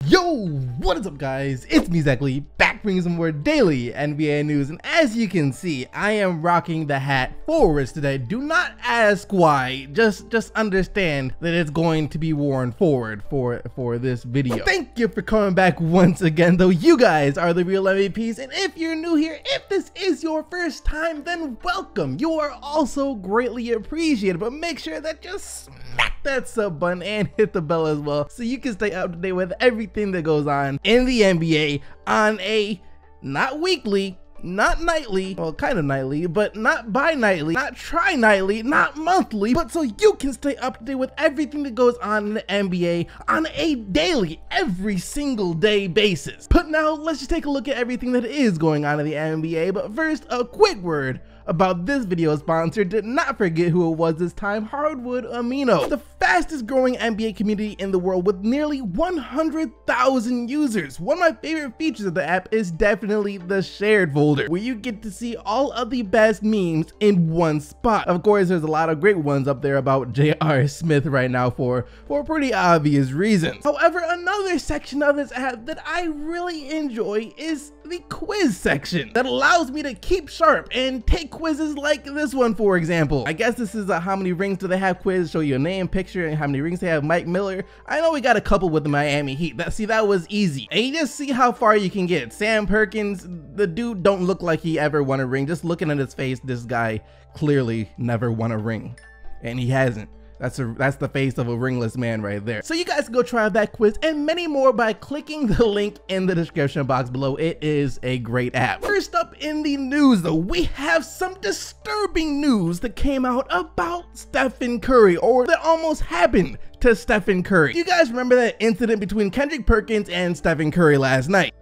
Yo, what is up guys? It's me Lee, back bringing some more daily NBA news, and as you can see, I am rocking the hat forwards today. Do not ask why, just understand that it's going to be worn forward for this video. Thank you for coming back once again, though. You guys are the real MVPs, and if you're new here, if this is your first time, then welcome. You are also greatly appreciated, but make sure that you smack that sub button and hit the bell as well so you can stay up to date with everything that goes on in the NBA on a not weekly, not nightly, well kind of nightly, but not bi-nightly, not tri-nightly, not monthly, but so you can stay up to date with everything that goes on in the NBA on a daily, every single day basis. But now let's just take a look at everything that is going on in the NBA. But first, a quick word about this video sponsor. Did not forget who it was this time, Hardwood Amino, the fastest growing NBA community in the world with nearly 100,000 users. One of my favorite features of the app is definitely the shared folder, where you get to see all of the best memes in one spot. Of course, there's a lot of great ones up there about J.R. Smith right now for pretty obvious reasons. However, another section of this app that I really enjoy is the quiz section that allows me to keep sharp and take quizzes like this one, for example. I guess this is a how many rings do they have quiz, show you a name, picture, and how many rings they have. Mike Miller, I know we got a couple with the Miami Heat. That was easy, and you just see how far you can get. Sam Perkins, the dude don't look like he ever won a ring. Just looking at his face, this guy clearly never won a ring, and he hasn't. That's the face of a ringless man right there. So you guys can go try out that quiz and many more by clicking the link in the description box below. It is a great app. First up in the news though, we have some disturbing news that came out about Stephen Curry, or that almost happened to Stephen Curry. You guys remember that incident between Kendrick Perkins and Stephen Curry last night?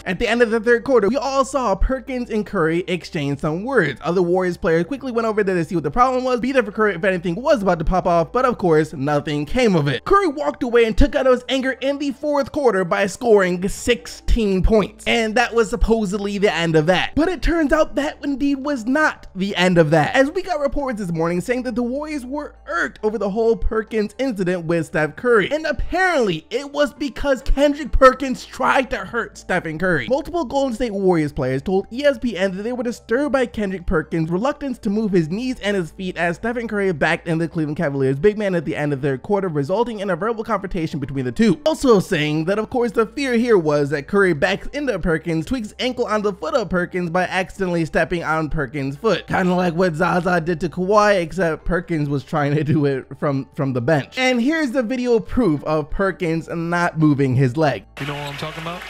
At the end of the third quarter, we all saw Perkins and Curry exchange some words. Other Warriors players quickly went over there to see what the problem was, beat up for Curry if anything was about to pop off, but of course, nothing came of it. Curry walked away and took out his anger in the fourth quarter by scoring 16 points. And that was supposedly the end of that. But it turns out that indeed was not the end of that, as we got reports this morning saying that the Warriors were irked over the whole Perkins incident with Steph Curry. And apparently, it was because Kendrick Perkins tried to hurt Stephen Curry. Multiple Golden State Warriors players told ESPN that they were disturbed by Kendrick Perkins' reluctance to move his knees and his feet as Stephen Curry backed in the Cleveland Cavaliers big man at the end of the third quarter, resulting in a verbal confrontation between the two. Also saying that of course the fear here was that Curry backs into Perkins, tweaks ankle on the foot of Perkins by accidentally stepping on Perkins' foot. Kind of like what Zaza did to Kawhi, except Perkins was trying to do it from the bench. And here's the video proof of Perkins not moving his leg. You know what I'm talking about?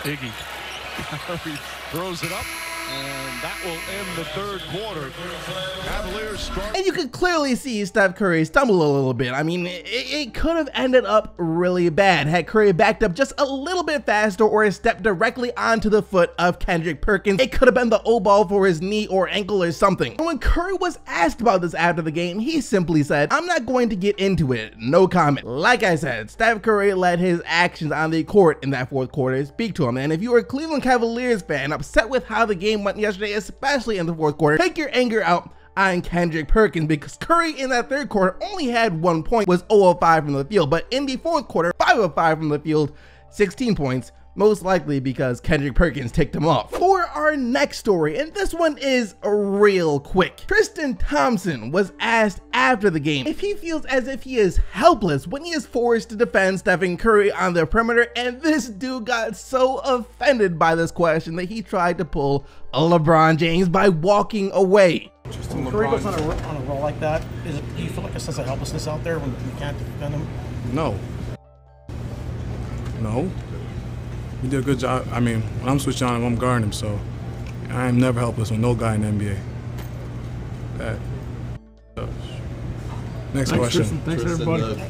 Iggy throws it up, and that will end the third quarter. Cavaliers start. And you could clearly see Steph Curry stumble a little bit. I mean, it could have ended up really bad had Curry backed up just a little bit faster or stepped directly onto the foot of Kendrick Perkins. It could have been the O-ball for his knee or ankle or something. And when Curry was asked about this after the game, he simply said, "I'm not going to get into it, no comment." Like I said, Steph Curry let his actions on the court in that fourth quarter speak to him. And if you were a Cleveland Cavaliers fan upset with how the game went yesterday, especially in the fourth quarter, take your anger out on Kendrick Perkins, because Curry in that third quarter only had 1 point, was 0 of 5 from the field, but in the fourth quarter, 5 of 5 from the field, 16 points, most likely because Kendrick Perkins ticked him off. For our next story, and this one is real quick, Tristan Thompson was asked after the game if he feels as if he is helpless when he is forced to defend Stephen Curry on the perimeter, and this dude got so offended by this question that he tried to pull a LeBron James by walking away. When Curry goes on a roll like that, do you feel like a sense of helplessness out there when you can't defend him? No. He did a good job. I mean, when I'm switching on him, I'm guarding him, so I am never helpless with no guy in the NBA. Next question. Tristan. Thanks, everybody.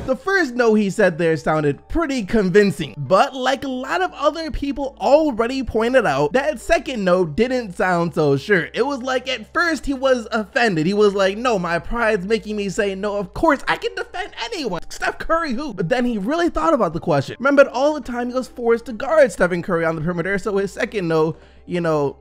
The first no he said there sounded pretty convincing, but like a lot of other people already pointed out, that second no didn't sound so sure. It was like at first he was offended. He was like, no, my pride's making me say no, of course I can defend anyone. Steph Curry who? But then he really thought about the question. Remembered all the time he was forced to guard Stephen Curry on the perimeter, so his second no, you know,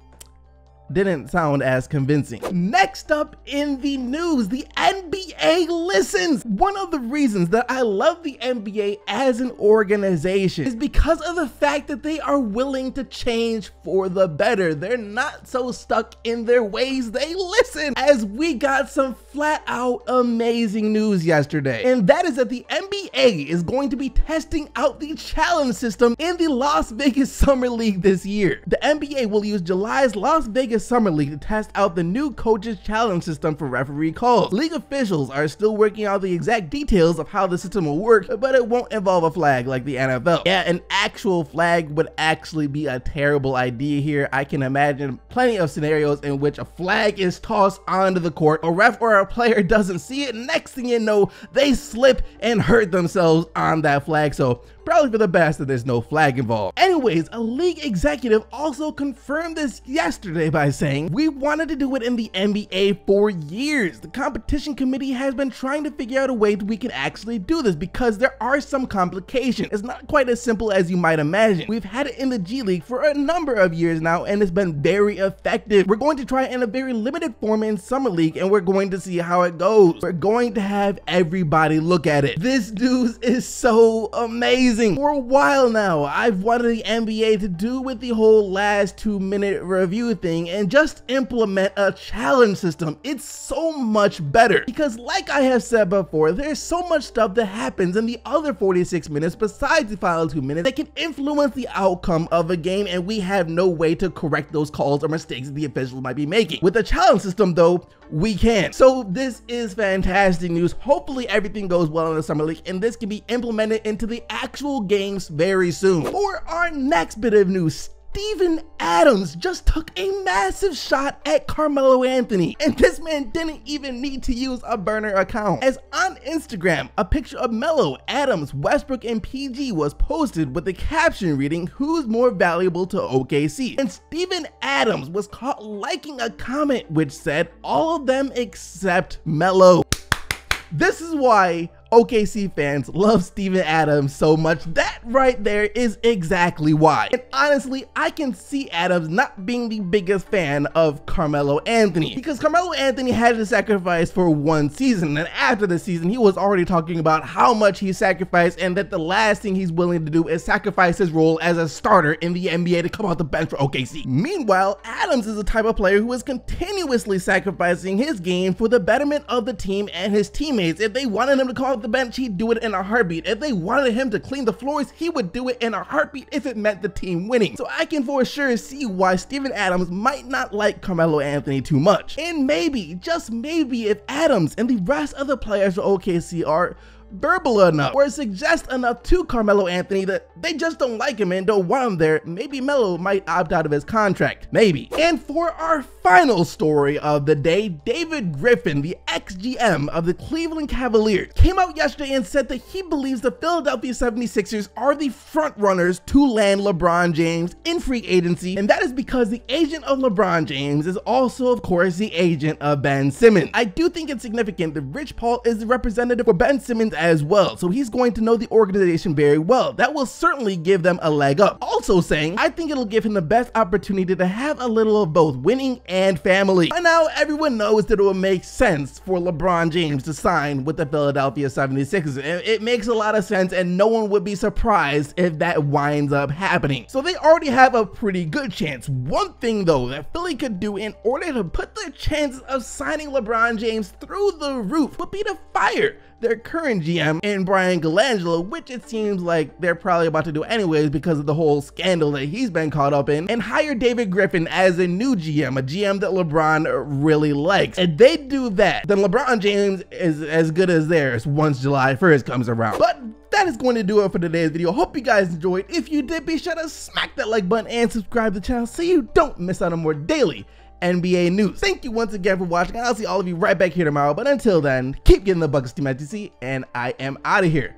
didn't sound as convincing. Next up in the news, the NBA listens. One of the reasons that I love the NBA as an organization is because of the fact that they are willing to change for the better. They're not so stuck in their ways, they listen. As we got some flat out amazing news yesterday, and that is that the NBA is going to be testing out the challenge system in the Las Vegas Summer League this year. The NBA will use July's Las Vegas Summer League to test out the new coaches challenge system for referee calls. League officials are still working out the exact details of how the system will work, but it won't involve a flag like the NFL. Yeah, an actual flag would actually be a terrible idea here. I can imagine plenty of scenarios in which a flag is tossed onto the court, a ref or a player doesn't see it, next thing you know, they slip and hurt themselves on that flag. So probably for the best that there's no flag involved. Anyways, a league executive also confirmed this yesterday by saying, we wanted to do it in the NBA for years. The competition committee has been trying to figure out a way that we can actually do this because there are some complications. It's not quite as simple as you might imagine. We've had it in the G League for a number of years now and it's been very effective. We're going to try it in a very limited form in Summer League and we're going to see how it goes. We're going to have everybody look at it. This news is so amazing. For a while now, I've wanted the NBA to do with the whole last 2-minute review thing and just implement a challenge system. It's so much better because like I have said before, there's so much stuff that happens in the other 46 minutes besides the final 2 minutes that can influence the outcome of a game, and we have no way to correct those calls or mistakes that the officials might be making. With the challenge system though, we can. So this is fantastic news. Hopefully everything goes well in the Summer League and this can be implemented into the actual games very soon. For our next bit of news, Steven Adams just took a massive shot at Carmelo Anthony, and this man didn't even need to use a burner account. As on Instagram, a picture of Melo, Adams, Westbrook, and PG was posted with the caption reading, "Who's more valuable to OKC?" And Steven Adams was caught liking a comment which said, "All of them except Melo." This is why OKC fans love Steven Adams so much. That right there is exactly why. And honestly, I can see Adams not being the biggest fan of Carmelo Anthony because Carmelo Anthony had to sacrifice for one season, and after the season he was already talking about how much he sacrificed and that the last thing he's willing to do is sacrifice his role as a starter in the NBA to come off the bench for OKC. Meanwhile, Adams is the type of player who is continuously sacrificing his game for the betterment of the team and his teammates. If they wanted him to come off the bench, he'd do it in a heartbeat. If they wanted him to clean the floors, he would do it in a heartbeat if it meant the team winning. So I can for sure see why Steven Adams might not like Carmelo Anthony too much. And maybe, just maybe, if Adams and the rest of the players for OKC are verbal enough or suggest enough to Carmelo Anthony that they just don't like him and don't want him there, maybe Melo might opt out of his contract. Maybe. And for our final story of the day, David Griffin, the ex-GM of the Cleveland Cavaliers, came out yesterday and said that he believes the Philadelphia 76ers are the front runners to land LeBron James in free agency, and that is because the agent of LeBron James is also, of course, the agent of Ben Simmons. I do think it's significant that Rich Paul is the representative for Ben Simmons as well, so he's going to know the organization very well. That will certainly give them a leg up. Also saying, I think it'll give him the best opportunity to have a little of both winning and family. By now, everyone knows that it will make sense for LeBron James to sign with the Philadelphia 76ers. It makes a lot of sense, and no one would be surprised if that winds up happening. So they already have a pretty good chance. One thing though that Philly could do in order to put their chances of signing LeBron James through the roof would be to fire their current GM in Brian Colangelo, which it seems like they're probably about to do anyways because of the whole scandal that he's been caught up in, and hire David Griffin as a new GM, a GM that LeBron really likes. If they do that, then LeBron James is as good as theirs once July 1st comes around. But that is going to do it for today's video. Hope you guys enjoyed. If you did, be sure to smack that like button and subscribe to the channel so you don't miss out on more daily NBA news. Thank you once again for watching. I'll see all of you right back here tomorrow. But until then, keep getting the buckets, Team ITC, and I am out of here.